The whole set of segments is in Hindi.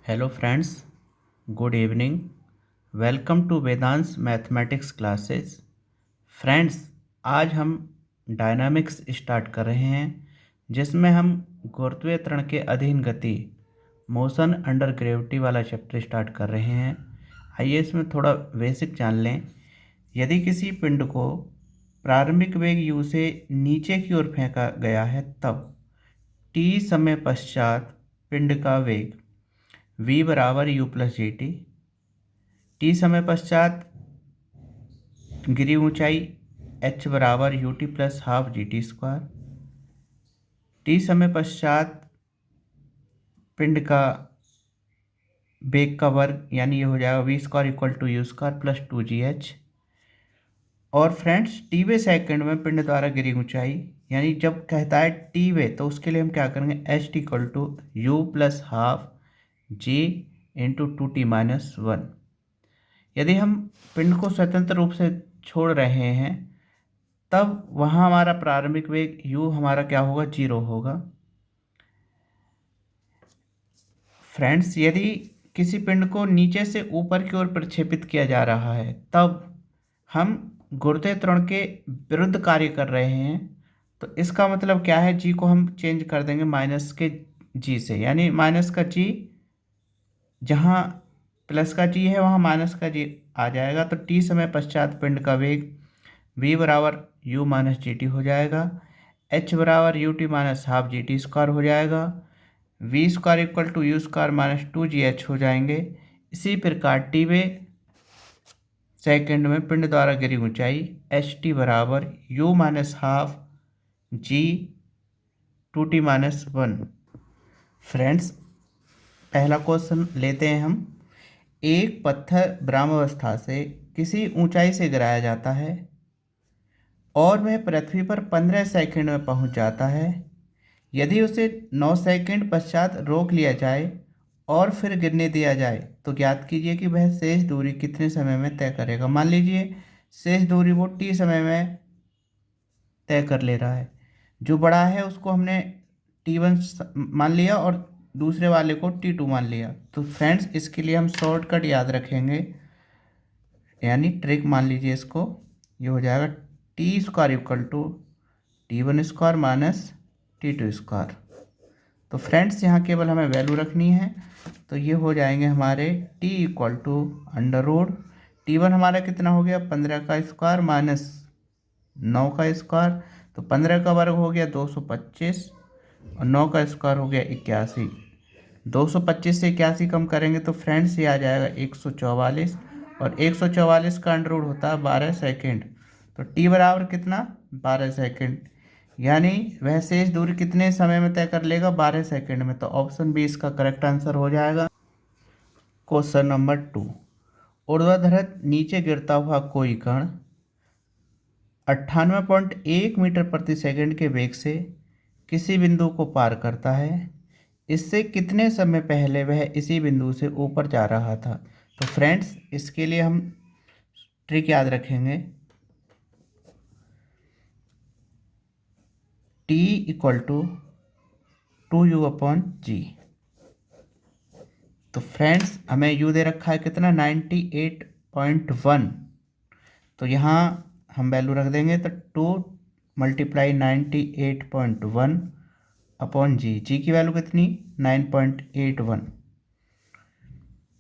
Hello friends, good evening. Welcome to Vedansh mathematics classes. Friends, आज हम डायनामिक्स स्टार्ट कर रहे हैं, जिसमें हम गुरुत्वीय त्वरण के अधीन गति मोशन अंडर ग्रेविटी वाला चैप्टर स्टार्ट कर रहे हैं। आइए इसमें थोड़ा बेसिक जान लें। यदि किसी पिंड को प्रारंभिक वेग u से नीचे की ओर फेंका गया है, तब t समय पश्चात पिंड का वेग v बराबर u प्लस जी टी समय पश्चात गिरी ऊंचाई h बराबर u T plus half g t square. T समय पश्चात पिंड का वेग का वर्ग यानी ये हो जाएगा v square equal to u square plus 2gh। और फ्रेंड्स, टीवे सेकंड में पिंड द्वारा गिरी ऊंचाई, यानी जब कहता है टीवे तो उसके लिए हम क्या करेंगे, h t equal to u plus half g into 2t-1। यदि हम पिंड को स्वतंत्र रूप से छोड़ रहे हैं, तब वहाँ हमारा प्रारंभिक वेग u हमारा क्या होगा, 0 होगा। फ्रेंड्स, यदि किसी पिंड को नीचे से ऊपर की ओर प्रक्षेपित किया जा रहा है, तब हम गुरुत्वीय त्वरण के विरुद्ध कार्य कर रहे हैं। तो इसका मतलब क्या है, जी को हम चेंज कर देंगे माइनस के जी से, यानी माइनस का जी, जहाँ प्लस का जी है वहाँ माइनस का जी आ जाएगा। तो टी समय पश्चात पिंड का वेग v बराबर u माइनस जी टी हो जाएगा, h बराबर u t minus half g t square हो जाएगा, v square equal to u square minus 2gh हो जाएंगे। इसी प्रकार टीवे सेकंड में पिंड द्वारा गिरी ऊंचाई एच टी बराबर u माइनस हाफ जी 2t-1। फ्रेंड्स, पहला क्वेश्चन लेते हैं हम। एक पत्थर ब्रह्मावस्था से किसी ऊंचाई से गिराया जाता है और वह पृथ्वी पर 15 सेकंड में पहुंच जाता है। यदि उसे 9 सेकंड पश्चात रोक लिया जाए और फिर गिरने दिया जाए, तो ज्ञात कीजिए कि वह शेष दूरी कितने समय में तय करेगा। मान लीजिए शेष दूरी वो टी समय में तय कर ले रहा है। जो बड़ा है उसको हमने t1 मान लिया और दूसरे वाले को t2 मान लिया। तो फ्रेंड्स, इसके लिए हम शॉर्टकट याद रखेंगे, यानी ट्रिक मान लीजिए इसको। ये हो जाएगा t square equal to t1 square minus t2 square. तो फ्रेंड्स, यहाँ केवल हमें वैल्यू रखनी है। तो ये हो जाएंगे हमारे t equal to under root t1 हमारा कितना हो गया, 15 का स्क्वायर माइनस 9 का स्क्वायर। तो 15 का वर्ग हो गया 225 और 9 का स्क्वायर हो गया 81। 225 से 81 कम करेंगे तो फ्रेंड्स ये आ जाएगा 144, और 144 का अंडर रूट होता है 12 सेकेंड। तो टी बराबर कितना, 12 सेकेंड, यानी वह शेष दूरी कितने समय में तय कर लेगा, 12 सेकेंड में। तो ऑप्शन बी इसका करेक्ट आंसर हो जाएगा। Question number 2। ऊर्ध्वाधर नीचे गिरता हुआ कोई कण 98.1 मीटर प्रति सेकंड के वेग से किसी बिंदु को पार करता है। इससे कितने समय पहले वह इसी बिंदु से ऊपर जा रहा था। तो फ्रेंड्स, इसके लिए हम ट्रिक याद रखेंगे, t इक्वल टू 2u/g। तो फ्रेंड्स, हमें u दे रखा है कितना, 98.1। तो यहाँ हम वैल्यू रख देंगे, तो 2 मल्टीप्लाई 98.1 अपॉन जी की वैल्यू कितनी, 9.81।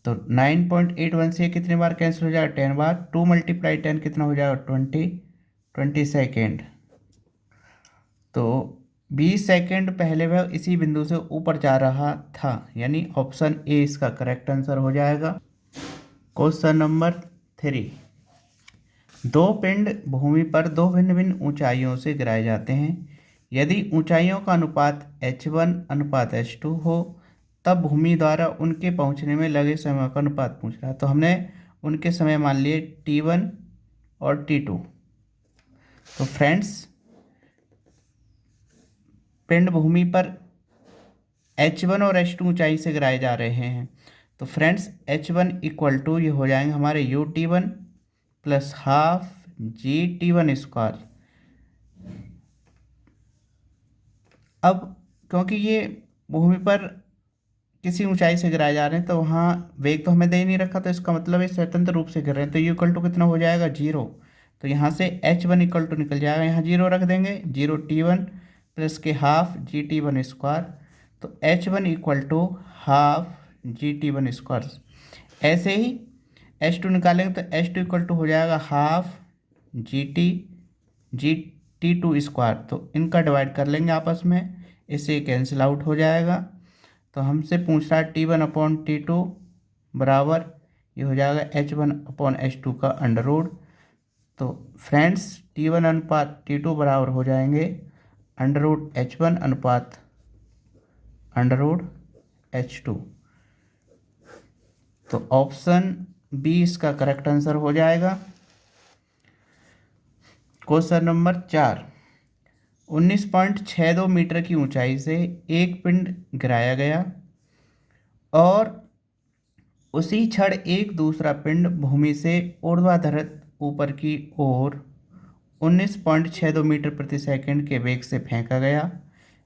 तो 9.81 से कितने बार कैंसिल हो जाएगा, 10 बार। 2 मल्टीप्लाई 10 कितना हो जाएगा, 20 सेकेंड। तो 20 सेकेंड पहले वह इसी बिंदु से ऊपर जा रहा था, यानी ऑप्शन ए इसका करेक्ट आंसर हो जाएगा। Question number 3। दो पिंड भूमि पर दो भिन्न भिन्न ऊंचाइयों से गिराए जाते हैं। यदि ऊंचाइयों का अनुपात h1 अनुपात h2 हो, तब भूमि द्वारा उनके पहुंचने में लगे समय का अनुपात पूछ रहा है। तो हमने उनके समय मान लिए t1 और t2। तो फ्रेंड्स, पिंड भूमि पर h1 और h2 ऊंचाई से गिराए जा रहे हैं। तो फ्रेंड्स, h1 इक्वल टू ये हो जाएंगे हमारे ut1 plus half gt1 square. अब क्योंकि ये भूमि पर किसी ऊंचाई से गिराए जा रहे हैं तो वहाँ वेग तो हमें दे ही नहीं रखा, तो इसका मतलब है स्वतंत्र रूप से गिर रहे हैं, तो यू इक्वल टू कितना हो जाएगा 0। तो यहाँ से h1 इक्वल टू निकल जाएगा, यहाँ 0 रख देंगे, 0 t1 प्लस के half g t one square, तो h1 equal to half g t one square. ऐसे ही h2 निकालेंगे तो h2 इक्वल टू हो जाएगा half g t two square, तो इनका डिवाइड कर लेंगे आपस में, इससे कैंसिल आउट हो जाएगा। तो हमसे पूछ रहा है T1/T2 बराबर, ये हो जाएगा H1/H2 का अंडर रूट। तो फ्रेंड्स T1/T2 बराबर हो जाएंगे अंडर रूट H1 अनुपात अंडर रूट H2। तो ऑप्शन बी इसका करेक्ट आंसर हो जाएगा। क्वेश्चन नंबर 4, 19.62 मीटर की ऊंचाई से एक पिंड गिराया गया और उसी क्षण एक दूसरा पिंड भूमि से ऊर्ध्वाधर ऊपर की ओर 19.62 मीटर प्रति सेकंड के वेग से फेंका गया।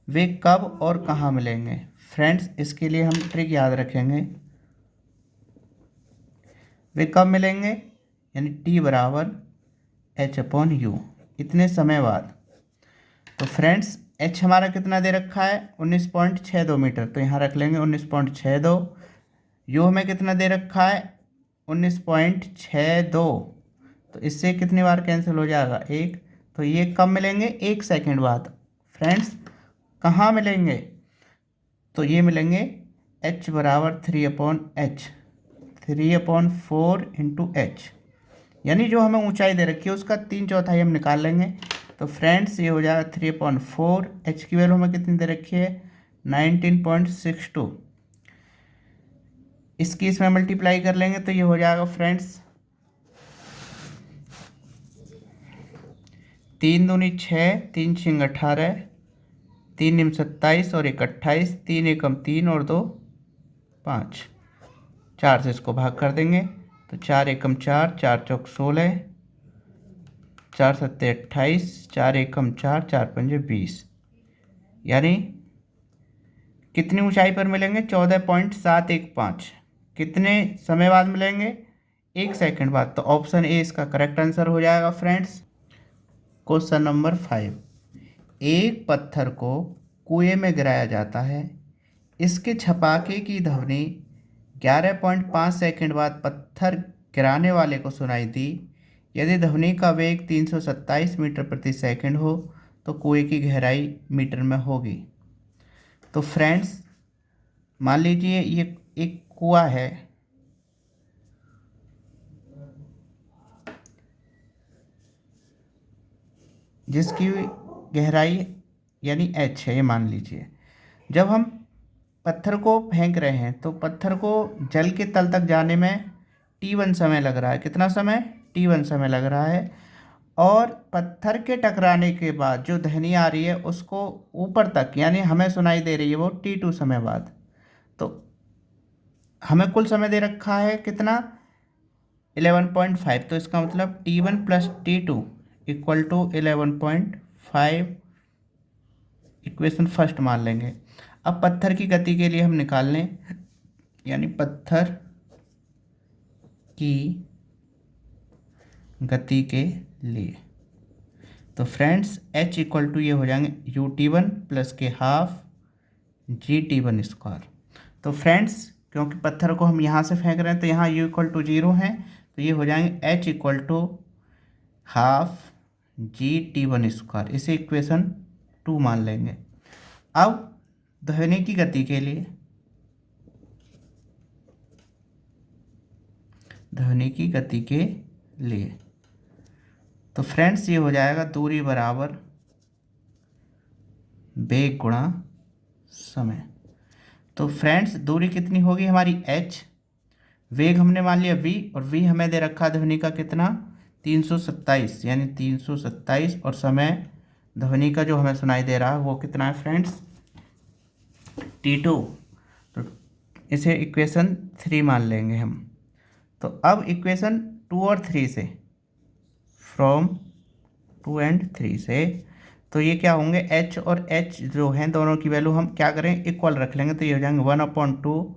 वे कब और कहाँ मिलेंगे? फ्रेंड्स इसके लिए हम ट्रिक याद रखेंगे। वे कब मिलेंगे, यानी T बराबर H/U, इतने समय बाद। तो फ्रेंड्स H हमारा कितना दे रखा है 19.62 मीटर, तो यहाँ रख लेंगे 19.62। U हमें कितना दे रखा है 19.62, तो इससे कितनी बार कैंसिल हो जाएगा 1। तो ये कब मिलेंगे 1 सेकंड बाद। फ्रेंड्स कहाँ मिलेंगे, तो ये मिलेंगे H बराबर 3/H, 3/4 इंटू H, यानी जो हमें ऊंचाई दे रखी है उसका 3/4 हम निकाल लेंगे। तो फ्रेंड्स ये हो जाएगा 3/4, H की वैल्यू हमें कितनी दे रखी है 19.62, इसकी इसमें मल्टीप्लाई कर लेंगे तो ये हो जाएगा फ्रेंड्स 3 दूनी 6, 3 छिंग 18, 3 निम 27 और 1 28, 3 एकम 3 और 2 5, 4 से इसको भाग कर देंगे तो 4 एकम 4, 4 चौक 16, 4 सत्ते 28, 4 एकम 4, 4 पंजे 20, यानी कितनी ऊंचाई पर मिलेंगे 14.715। कितने समय बाद मिलेंगे 1 सेकंड बाद। तो ऑप्शन ए इसका करेक्ट आंसर हो जाएगा फ्रेंड्स। क्वेश्चन नंबर 5, एक पत्थर को कुएं में गिराया जाता है, इसके छपाके की ध्वनि 11.5 सेकंड बाद पत्थर गिराने वाले को सुनाई दी। यदि ध्वनि का वेग 327 मीटर प्रति सेकंड हो तो कुएं की गहराई मीटर में होगी। तो फ्रेंड्स मान लीजिए ये एक कुआं है, जिसकी गहराई यानी H है, ये मान लीजिए। जब हम पत्थर को फेंक रहे हैं तो पत्थर को जल के तल तक जाने में T1 समय लग रहा है। कितना समय T1 समय लग रहा है, और पत्थर के टकराने के बाद जो ध्वनि आ रही है उसको ऊपर तक यानी हमें सुनाई दे रही है वो T2 समय बाद। तो हमें कुल समय दे रखा है कितना 11.5, तो इसका मतलब T1 plus T2 equal to 11.5, equation first मान लेंगे। अब पत्थर की गति के लिए हम निकाल लें, यानी पत्थर की गति के लिए। तो फ्रेंड्स H इक्वल टू ये हो जाएंगे UT1 प्लस के हाफ GT1 स्क्वायर। तो फ्रेंड्स क्योंकि पत्थर को हम यहाँ से फेंक रहे हैं तो यहाँ U इक्वल टू 0 है, तो ये हो जाएंगे H equal to half GT1 square, इसे इक्वेशन 2 मान लेंगे। अब ध्वनि की गति के लिए, ध्वनि की गति के लिए तो फ्रेंड्स ये हो जाएगा दूरी बराबर वेग गुणा समय। तो फ्रेंड्स दूरी कितनी होगी हमारी H, वेग हमने मान लिया v, और v हमें दे रखा ध्वनि का कितना 327, यानी 327, और समय ध्वनि का जो हमें सुनाई दे रहा है वो कितना है फ्रेंड्स T2। तो इसे इक्वेशन 3 मान लेंगे हम। तो अब इक्वेशन 2 और 3 से, फ्रॉम 2 एंड 3 से, तो ये क्या होंगे, एच और एच जो हैं दोनों की वैल्यू हम क्या करें, इक्वल रख लेंगे। तो ये हो जाएंगे 1/2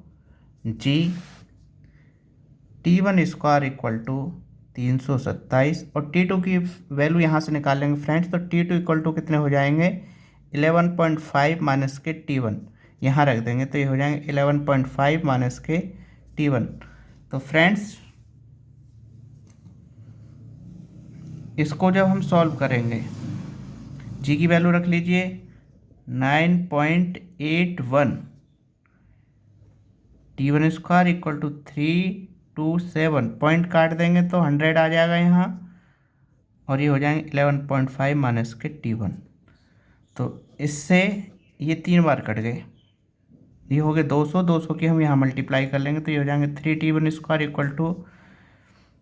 T1 स्क्वायर इक्वल टू 327, और T2 की वैल्यू यहाँ से निकाल लेंगे फ्रेंड्स। तो T2 इक्वल टू कितने हो जाएंगे, 11.5 माइनस के T1 यहाँ रख देंगे। तो ये हो जाएंगे 11.5 माइनस के T1। तो फ्रेंड्स इसको जब हम सॉल्व करेंगे, जी की वैल्यू रख लीजिए 9.81, T1 square equal to 327, point काट देंगे तो 100 आ जाएगा यहाँ, और ये हो जाएंगे 11.5 माइनस के T1। तो इससे ये 3 बार कट गए, ये हो गए 200, 200 की हम यहाँ मल्टीप्लाई कर लेंगे। तो ये हो जाएंगे 3T1 स्क्वायर इक्वल टू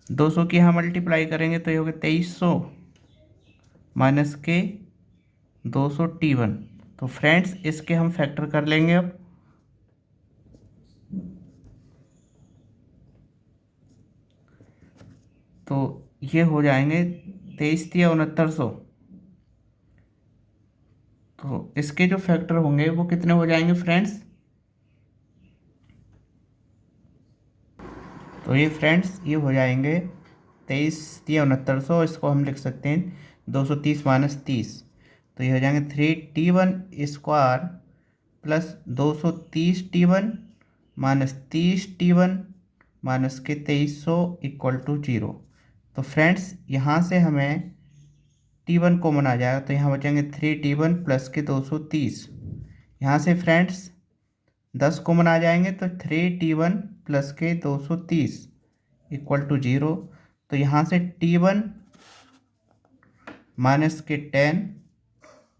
200 की यहाँ मल्टीप्लाई करेंगे तो ये हो गए 2300 माइनस के 200 T1। तो फ्रेंड्स इसके हम फैक्टर कर लेंगे अब। तो ये हो जाएंगे 23×3 = 6900। तो इसके जो फैक्टर होंगे वो कितने हो जाएंगे फ्रेंड्स, तो ये फ्रेंड्स ये हो जाएंगे 23×3 = 6900। इसको हम लिख सकते हैं 230 माइनस 30। तो ये हो जाएंगे 3T1 square plus 230T1 minus 30T1 minus के 2300 इक्वल टू 0। तो फ्रेंड्स यहाँ से हमें T1 कॉमन आ जाएगा, तो यहाँ बचेंगे 3T1 प्लस के 230। यहाँ से फ्रेंड्स 10 कॉमन आ जाएंगे तो 3T1 प्लस के 230 इक्वल टू 0। तो यहाँ से T1 माइनस के 10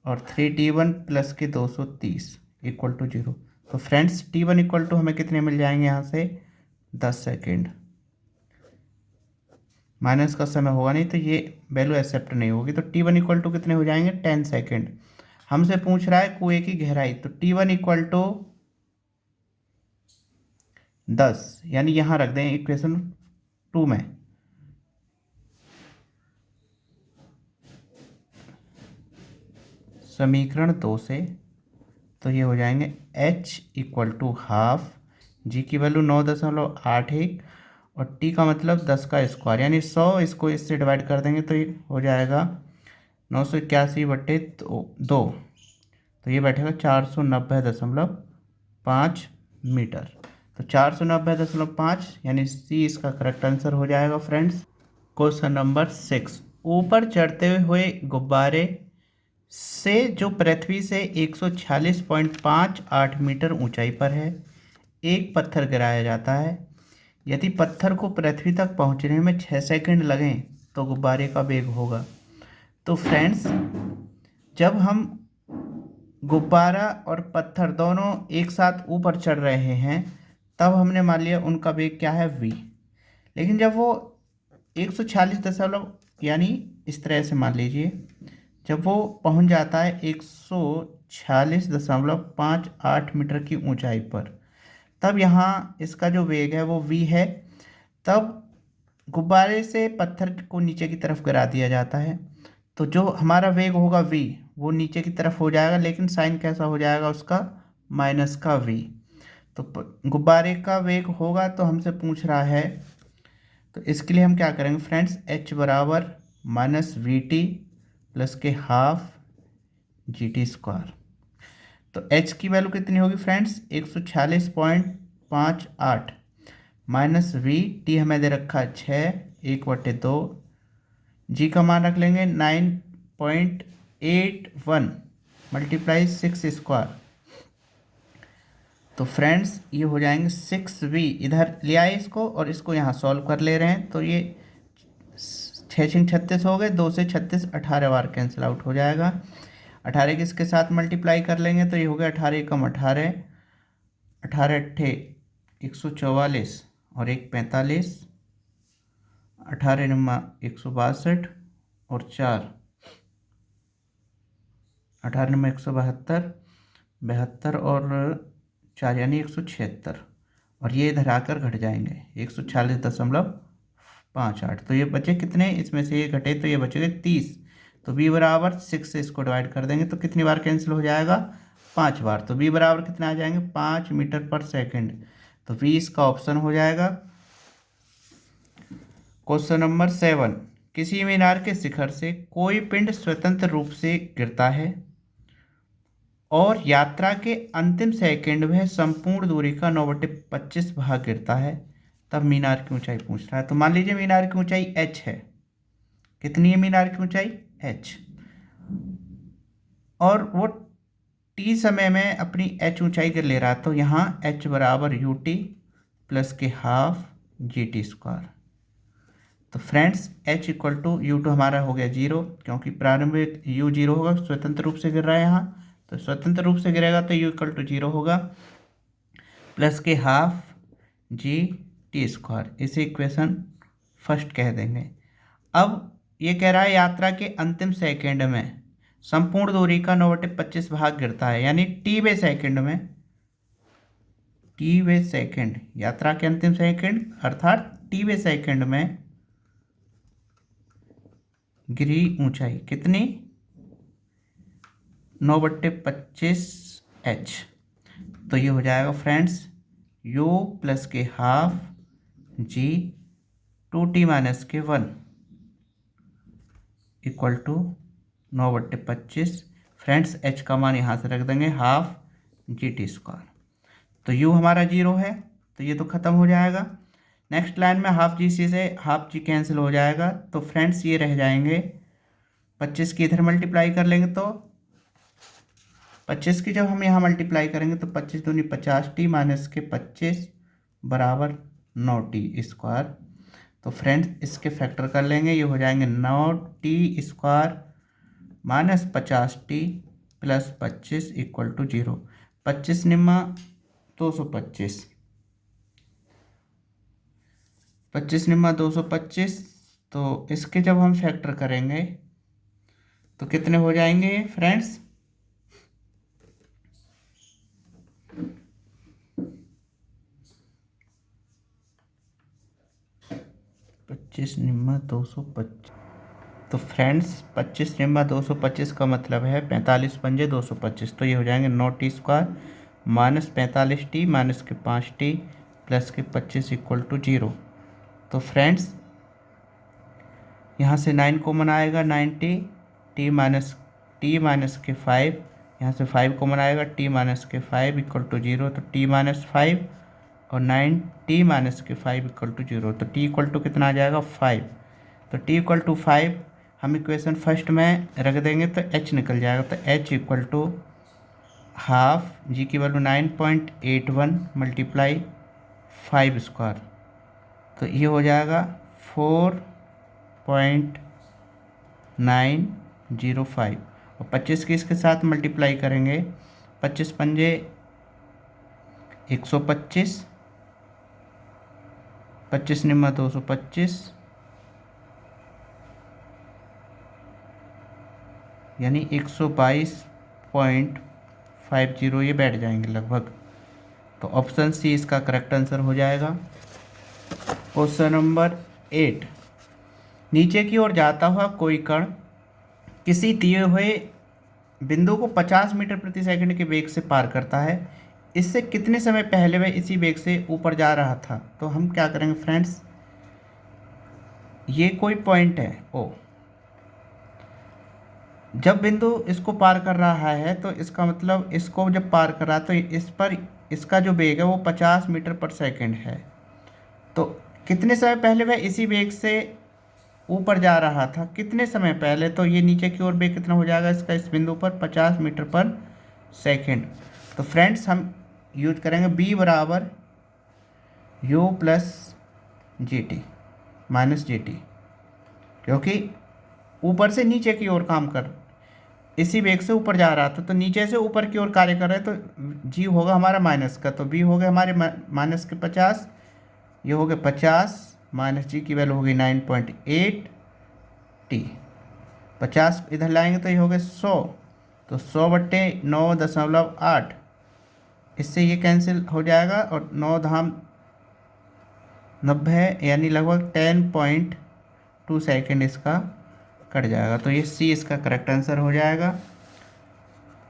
और 3T1 प्लस के 230 इक्वल टू 0। तो फ्रेंड्स T1 इक्वल टू हमें कितने मिल जाएंगे, यहाँ से 10 सेकेंड। माइनस का समय होगा नहीं तो ये वैल्यू एक्सेप्ट नहीं होगी। तो T1 इक्वल टू कितने हो जाएंगे, 10 सेकेंड। हमसे पूछ रहा है कुएं की गहराई, तो T1 इक्वल टू 10, यानी यहाँ रख दें इक्वेशन 2 में। समीकरण 2 से तो ये हो जाएंगे h इक्वल टू हाफ, जी की वैल्यू 9.81 और t का मतलब 10 का स्क्वायर यानी 100, इसको इससे डिवाइड कर देंगे तो ये हो जाएगा 981/2। तो ये बैठेगा 490.5 मीटर। तो 490.5 यानी सी इसका करेक्ट आंसर हो जाएगा फ्रेंड्स। क्वेश्चन नंबर 6, ऊपर चढ़ते हुए गुब्बारे से जो पृथ्वी से 146.58 मीटर ऊंचाई पर है, एक पत्थर गिराया जाता है। यदि पत्थर को पृथ्वी तक पहुंचने में 6 सेकंड लगें तो गुब्बारे का वेग होगा। तो फ्रेंड्स जब हम गुब्बारा और पत्थर दोनों एक साथ ऊपर चढ़ रहे हैं तब हमने मान लिया उनका वेग क्या है v। लेकिन जब वो 146 यानी इस तरह से मान लीजिए, जब वो पहुंच जाता है 146.58 मीटर की ऊंचाई पर, तब यहाँ इसका जो वेग है वो v है। तब गुब्बारे से पत्थर को नीचे की तरफ गिरा दिया जाता है, तो जो हमारा वेग होगा v वो नीचे की तरफ हो जाएगा, लेकिन साइन कैसा हो जाएगा उसका, माइनस का v। तो गुब्बारे का वेग होगा तो हमसे पूछ रहा है, तो इसके लिए हम क्या करेंगे फ्रेंड्स, h बराबर -vt प्लस के हाफ GT स्क्वायर। तो h की वैल्यू कितनी होगी फ्रेंड्स, 146.58 माइनस v, हमें दे रखा है 6, 1/2, जी का मान रख लेंगे 9.81 मल्टीप्लाई 6 स्क्वायर। तो फ्रेंड्स ये हो जाएंगे 6v, इधर ले आए इसको और इसको यहाँ सॉल्व कर ले रहे हैं। तो ये 6×6 = 36 हो गए, 2 से 36 18 बार कैंसिल आउट हो जाएगा। 18 किसके साथ मल्टीप्लाई कर लेंगे तो ये हो गया 18 × 18, 18 × 8 144 और 1 45, 18 × 162 और 4 18 × 172, 72 और 4 यानी 176, और ये इधर आकर घट जाएंगे 146.58। तो ये बचे कितने, इसमें से ये घटे तो ये बचेंगे 30। तो b बराबर 6 से इसको डिवाइड कर देंगे तो कितनी बार कैंसिल हो जाएगा, 5 बार। तो b बराबर कितना आ जाएंगे, 5 मीटर पर सेकंड। तो b इसका ऑप्शन हो जाएगा। क्वेश्चन नंबर 7, किसी मीनार के शिखर से कोई पिंड स्वतंत्र रूप से गिरता है और यात्रा के अंतिम सेकंड में संपूर्ण दूरी का 9/25 भाग गिरता है, तब मीनार की ऊंचाई पूछ रहा है। तो मान लीजिए मीनार की ऊंचाई h है। कितनी है मीनार की ऊंचाई, h। और वो t समय में अपनी h ऊंचाई कर ले रहा है, तो यहाँ h बराबर ut प्लस के हाफ GT²। तो friends h equal to u2 हमारा हो गया 0, क्योंकि प्रारंभिक u 0 होगा, स्वतंत्र रूप से गिर रहा है यहाँ, तो स्वतंत्र रूप से गिरेगा तो u इक्वल टू 0 होगा, प्लस के हाफ GT²। इसे इक्वेशन फर्स्ट कह देंगे। अब ये कह रहा है यात्रा के अंतिम सेकंड में संपूर्ण दूरी का 9/25 भाग गिरता है, यानी t/सेकंड में, t/सेकंड, यात्रा के अंतिम सेकंड अर्थात t/सेकंड में गिरी ऊंचाई कितनी, 9/25 h। तो ये हो जाएगा फ्रेंड्स u प्लस के half g 2t-1 equal to 9/25। Friends h का मान यहाँ से रख देंगे हाफ GT²। तो u हमारा 0 है, तो ये तो ख़त्म हो जाएगा। नेक्स्ट लाइन में हाफ जी सी से हाफ जी कैंसिल हो जाएगा, तो फ्रेंड्स ये रह जाएंगे 25 की इधर मल्टीप्लाई कर लेंगे तो 25 की जब हम यहाँ मल्टीप्लाई करेंगे तो 25 दूनी 50t-25 बराबर 9t²। तो फ्रेंड्स इसके फैक्टर कर लेंगे, ये हो जाएंगे 9t² minus 50t plus 25 equal to 0। 25 निम्मा 225, 25 निम्मा 225, तो इसके जब हम फैक्टर करेंगे तो कितने हो जाएंगे फ्रेंड्स, 25 निम्मा 225। तो फ्रेंड्स 25 निम्मा 225 का मतलब है 45 पंजे 225, तो ये हो जाएंगे 9t² माइनस 45t माइनस के 5t प्लस के 25 इक्वल टू 0। तो फ्रेंड्स यहाँ से 9 कॉमन आएगा, 9t, t माइनस के 5, यहाँ से 5 कॉमन आएगा, t माइनस के 5 इक्वल टू 0। तो t-5 और 9t माइनस के 5 इक्वल टू 0। तो t इक्वल टू कितना आ जाएगा, 5। तो t इक्वल टू 5 हम इक्वेशन फर्स्ट में रख देंगे तो h निकल जाएगा। तो h equal to half g की वैल्यू 9.81 मल्टीप्लाई 5²। तो ये हो जाएगा 4.905 और 25 की इसके साथ मल्टीप्लाई करेंगे, 25 पंजे 125, 25 निम्मा 225, यानी 122.50 ये बैठ जाएंगे लगभग। तो ऑप्शन सी इसका करेक्ट आंसर हो जाएगा। क्वेश्चन नंबर 8, नीचे की ओर जाता हुआ कोई कण किसी दिए हुए बिंदु को 50 मीटर प्रति सेकंड के वेग से पार करता है, इससे कितने समय पहले वह इसी वेग से ऊपर जा रहा था। तो हम क्या करेंगे फ्रेंड्स, ये कोई पॉइंट है ओ, जब बिंदु इसको पार कर रहा है तो इसका मतलब इसको जब पार कर रहा है तो इस पर इसका जो वेग है वो 50 मीटर पर सेकंड है। तो कितने समय पहले वह इसी वेग से ऊपर जा रहा था, कितने समय पहले, तो ये नीचे की ओर वेग कितना हो जाएगा इसका, इस बिंदु पर 50 मीटर पर सेकंड। तो फ्रेंड्स हम यूज करेंगे b बराबर u plus GT minus GT, क्योंकि ऊपर से नीचे की ओर काम कर, इसी वेग से ऊपर जा रहा था तो नीचे से ऊपर की ओर कार्य कर रहे हैं, तो g होगा हमारा माइनस का, तो b हो गया हमारे माइनस के 50, ये हो गया 50 माइनस g की वैल्यू होगी 9.8t, 50 इधर लाएंगे तो ये हो गया 100, तो 100/9.8, इससे ये कैंसिल हो जाएगा और 9 धाम 90 यानी लगभग 10.2 सेकेंड इसका कट जाएगा, तो ये सी इसका करेक्ट आंसर हो जाएगा।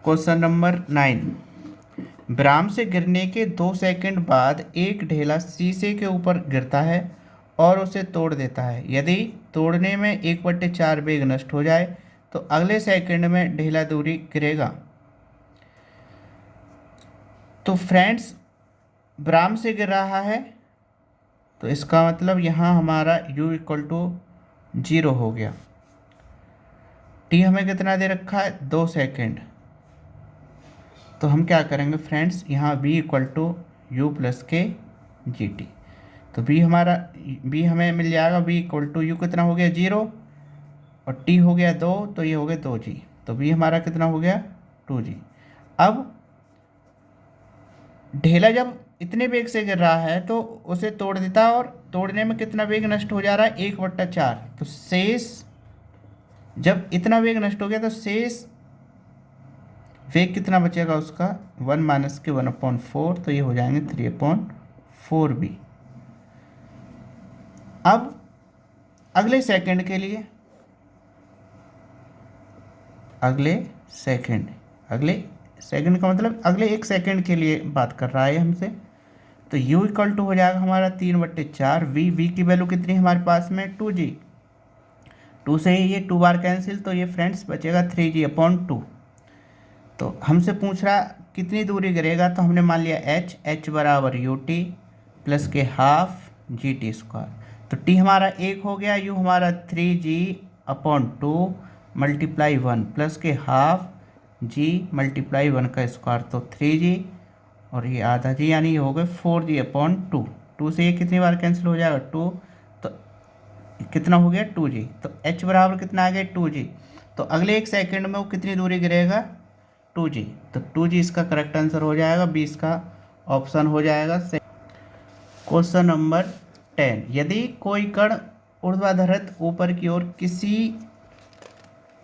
क्वेश्चन नंबर 9, ब्राम से गिरने के 2 सेकंड बाद एक ढेला शीशे के ऊपर गिरता है और उसे तोड़ देता है। यदि तोड़ने में 1/4 वेग नष्ट हो जाए तो अगले सेकंड में ढेला दूरी गिरेगा। तो फ्रेंड्स, ब्राम से गिर रहा है तो इसका मतलब यहाँ हमारा u इक्वल टू 0 हो गया। t हमें कितना दे रखा है, 2 सेकंड। तो हम क्या करेंगे फ्रेंड्स, यहाँ v equal to u plus के जी टी। तो b हमें मिल जाएगा, v इक्वल टू यू कितना हो गया 0 और t हो गया 2, तो ये हो गया 2g। तो v हमारा कितना हो गया 2g। अब ढेला जब इतने वेग से गिर रहा है तो उसे तोड़ देता है, और तोड़ने में कितना वेग नष्ट हो जा रहा है, 1/4। तो शेष, जब इतना वेग नष्ट हो गया तो शेष वेग कितना बचेगा उसका, 1 माइनस के 1/4, तो ये हो जाएंगे 3/4 भी। अब अगले सेकंड के लिए, अगले सेकंड का मतलब अगले 1 सेकंड के लिए बात कर रहा है हमसे। तो u इक्वल टू हो जाएगा हमारा 3/4। v की वैल्यू कितनी है हमारे पास में, 2g। 2 से ही ये 2 बार कैंसिल, तो ये फ्रेंड्स बचेगा 3g/2। तो हमसे पूछ रहा कितनी दूरी गिरेगा, तो हमने मान लिया h बराबर यू टी प्लस के हाफ जी टी स्क्वायर। तो t हमारा 1 हो गया, u हमारा 3g/2 मल्टीप्लाई 1 प्लस के हाफ g मल्टीप्लाई 1 का स्क्वायर, तो 3g और ये आधा g, यानी ये हो गए 4g/2। 2 से ये कितनी बार कैंसिल हो जाएगा, 2, तो कितना हो गया 2g। तो h बराबर कितना आ गया 2g। तो अगले 1 सेकंड में वो कितनी दूरी गिरेगा, 2g। तो 2g इसका करेक्ट आंसर हो जाएगा, 20 का ऑप्शन हो जाएगा। क्वेश्चन नंबर 10, यदि कोई कण ऊर्ध्वाधर ऊपर की ओर किसी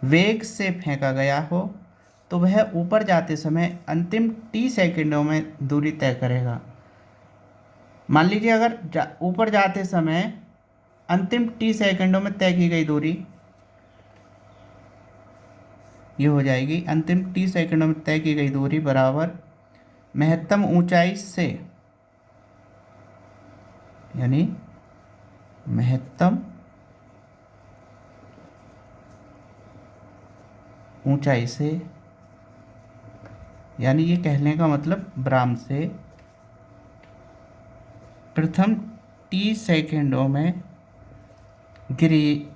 वेग से फेंका गया हो तो वह ऊपर जाते समय अंतिम t सेकंडों में दूरी तय करेगा। मान लीजिए अगर ऊपर जाते समय अंतिम t सेकंडों में तय की गई दूरी ये हो जाएगी, अंतिम t सेकंडों में तय की गई दूरी बराबर महत्तम ऊंचाई से, यानी महत्तम ऊंचाई से, यानी ये कहने का मतलब ब्राम से प्रथम t सेकंडों में गिरी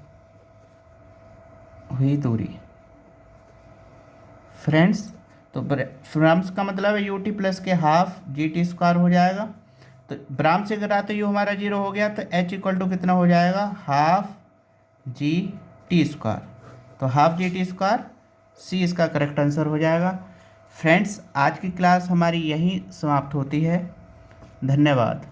हुई दूरी। फ्रेंड्स, तो ब्राम का मतलब है यू टी प्लस के हाफ जी टी स्क्वायर हो जाएगा। तो ब्राम से गिरा तो यू हमारा 0 हो गया, तो h इक्वल टू कितना हो जाएगा, हाफ जी टी स्क्वायर। तो हाफ जी टी स्क्वायर, सी इसका करेक्ट आंसर हो जाएगा। फ्रेंड्स, आज की क्लास हमारी यहीं समाप्त होती है। धन्यवाद।